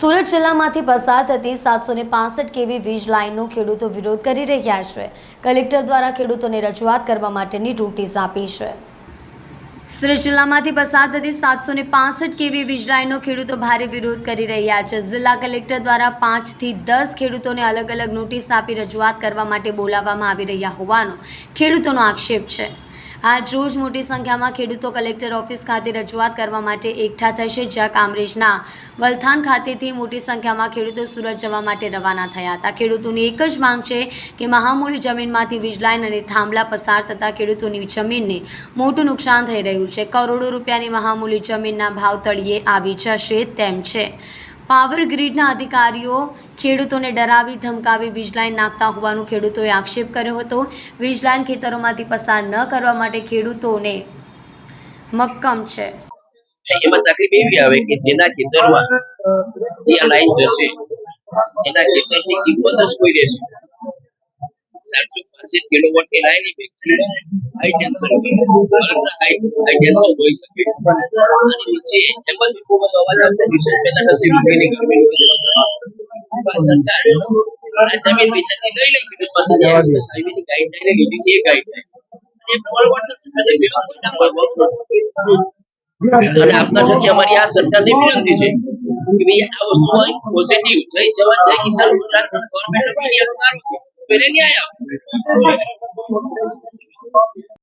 સુરત જિલ્લામાંથી પસાર થતી 765 કેવી વીજ લાઇનનો ખેડૂતો વિરોધ કરી રહ્યા છે। કલેક્ટર દ્વારા ખેડૂતોને રજૂઆત કરવા માટેની નોટિસ આપી છે। સુરત જિલ્લામાંથી પસાર થતી 765 કેવી વીજ લાઇનનો ખેડૂતો ભારે વિરોધ કરી રહ્યા છે। જિલ્લા કલેક્ટર દ્વારા 5 થી 10 ખેડૂતોને અલગ અલગ નોટિસ આપી રજૂઆત કરવા માટે બોલાવવામાં આવી રહ્યા હોવાનો ખેડૂતોનો આક્ષેપ છે। આજ રોજ મોટી સંખ્યામાં ખેડૂતો કલેક્ટર ઓફિસ ખાતે રજૂઆત કરવા માટે એકઠા થશે, જ્યાં કામરેજના વલથાણ ખાતેથી મોટી સંખ્યામાં ખેડૂતો સુરત જવા માટે રવાના થયા હતા। ખેડૂતોની એક જ માંગ છે કે મહામૂલી જમીનમાંથી વીજ લાઇન અને થાંભલા પસાર થતાં ખેડૂતોની જમીનને મોટું નુકસાન થઈ રહ્યું છે। કરોડો રૂપિયાની મહામૂલી જમીનના ભાવ તળિયે આવી જશે તેમ છે। પાવર ગ્રીડના અધિકારીઓ ખેડૂતોને ડરાવી ધમકાવી વીજ લાઇન નાખતા હોવાનું ખેડૂતોએ આક્ષેપ કર્યો હતો। વીજ લાઇન ખેતરોમાંથી પસાર ન કરવા માટે ખેડૂતોને મક્કમ છે। એમાં તકલીફ એવી આવે કે જેના ખેતરમાં જે આ લાઈન જશે એના ખેતરની કિંમત જ કોઈ રહેશે 765 કિલોવોટની લાઈન મેક્સિમમ હાઈ ટેન્શન હોઈ શકે અને નીચે એમાંથી ખૂબ અવાજ આવશે વિશેષ પેદા થશે વીજળીની ગરમીની સરકાર આ જમીન વેચાતી લઈ લે ખેડૂત પાસે હાઈવેની ગાઈડલાઈન લીધી છે એ ગાઈડલાઈન અને પ્રમાણ વર્તન વિરોધ ના કરવો અને આપના થકી અમારી આ સરકારને વિનંતી છે કે ભાઈ આ વસ્તુ પોઝિટિવ જય જવાન જય કિસાન ગુજરાત ગવર્નમેન્ટ ઓફ ઇન્ડિયા નો નારો છે તો એને ન્યાય આપો।